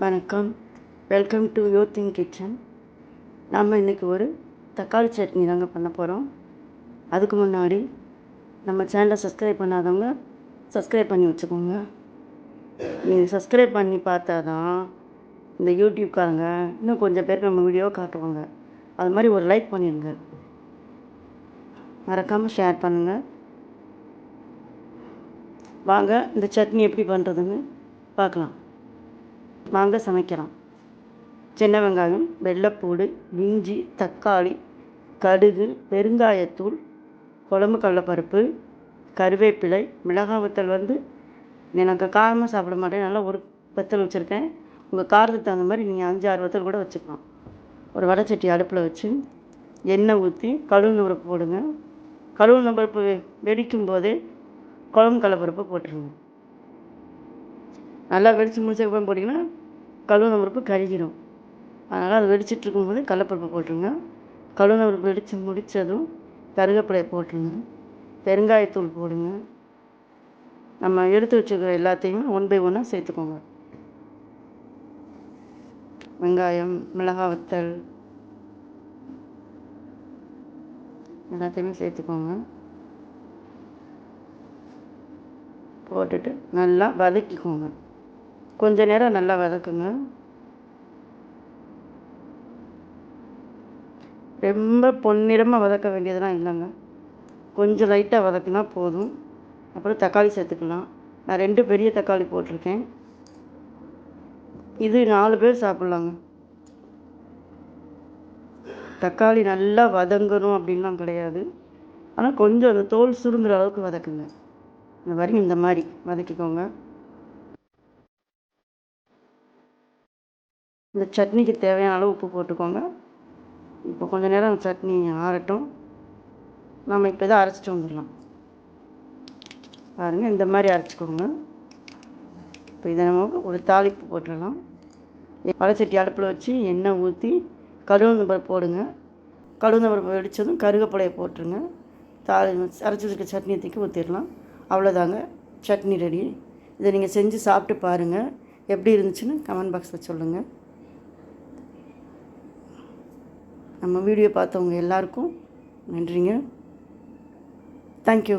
வணக்கம். Welcome to யோத்தின் kitchen. நம்ம இன்றைக்கி ஒரு தக்காளி சட்னி தாங்க பண்ண போகிறோம். அதுக்கு முன்னாடி நம்ம சேனலை சப்ஸ்கிரைப் பண்ணாதவங்க சப்ஸ்கிரைப் பண்ணி வச்சுக்கோங்க. நீங்கள் சப்ஸ்கிரைப் பண்ணி பார்த்தா தான் இந்த யூடியூப்காரங்க இன்னும் கொஞ்சம் பேருக்கு நம்ம வீடியோ காட்டுவாங்க. அது மாதிரி ஒரு லைக் பண்ணிடுங்க, மறக்காமல் ஷேர் பண்ணுங்கள். வாங்க இந்த சட்னி எப்படி பண்ணுறதுன்னு பார்க்கலாம். வாங்க சமைக்கலாம். சின்ன வெங்காயம், வெள்ளைப்பூடு, இஞ்சி, தக்காளி, கடுகு, பெருங்காயத்தூள், குழம்பு கடலைப்பருப்பு, கருவேப்பிலை, மிளகாய் வத்தல் எனக்கு காரமாக சாப்பிட மாட்டேன், நல்லா ஒரு வத்தல் வச்சுருக்கேன். உங்கள் காரத்துக்கு தகுந்த மாதிரி நீங்கள் 5-6 வத்தல் கூட வச்சுக்கலாம். ஒரு வடைச்சட்டி அடுப்பில் வச்சு எண்ணெய் ஊற்றி கடுகு பருப்பு போடுங்க. கடுகு பருப்பு வெடிக்கும் போதே குழம்பு கடலைப்பருப்பு போட்டுருங்க. நல்லா வெடித்து முடிச்சதுக்கப்புறம் போட்டிங்கன்னா கடுகு பருப்பு கருகிடும். அதனால் அது வெடிச்சிட்டு இருக்கும்போது கடலைப்பருப்பு போட்டுருங்க. கடுகு பருப்பு வெடித்து முடித்ததும் கருவேப்பிலையை போட்டுருங்க. பெருங்காயத்தூள் போடுங்க. நம்ம எடுத்து வச்சுக்கிற எல்லாத்தையுமே 1 by 1 சேர்த்துக்கோங்க. வெங்காயம், மிளகாய் வத்தல் எல்லாத்தையுமே சேர்த்துக்கோங்க. போட்டுட்டு நல்லா வதக்கிக்கோங்க. கொஞ்ச நேரம் நல்லா வதக்குங்க. ரொம்ப பொன்னிறமாக வதக்க வேண்டியதெல்லாம் இல்லைங்க, கொஞ்சம் லைட்டாக வதக்குனா போதும். அப்புறம் தக்காளி சேர்த்துக்கலாம். நான் 2 பெரிய தக்காளி போட்டிருக்கேன். இது 4 பேர் சாப்பிட்லாங்க. தக்காளி நல்லா வதங்கணும் அப்படின்லாம் கிடையாது, ஆனால் கொஞ்சம் அந்த தோல் சுருங்குற அளவுக்கு வதக்குங்க. இந்த மாதிரி வதக்கிக்கோங்க. இந்த சட்னிக்கு தேவையான அளவு உப்பு போட்டுக்கோங்க. இப்போ கொஞ்சம் நேரம் சட்னி ஆறட்டும். நம்ம இப்போ இதை அரைச்சிட்டு வந்துடலாம். பாருங்கள், இந்த மாதிரி அரைச்சிக்கோங்க. இப்போ இதை நம்ம ஒரு தாளிப்பு போட்டுடலாம். வடைச்சட்டி அடுப்பில் வச்சு எண்ணெய் ஊற்றி கடுகு பருப்பு போடுங்க. கடுகு பருப்பு வெடித்ததும் கருவேப்பிலையை போட்டுருங்க. அரைச்சி வச்சுருக்க சட்னியை தூக்கி ஊற்றிடலாம். அவ்வளோதாங்க, சட்னி ரெடி. இதை நீங்கள் செஞ்சு சாப்பிட்டு பாருங்கள். எப்படி இருந்துச்சுன்னு கமெண்ட் பாக்ஸில் சொல்லுங்கள். நம்ம வீடியோ பார்த்தவங்க எல்லாருக்கும் நன்றிங்க. தேங்க்யூ.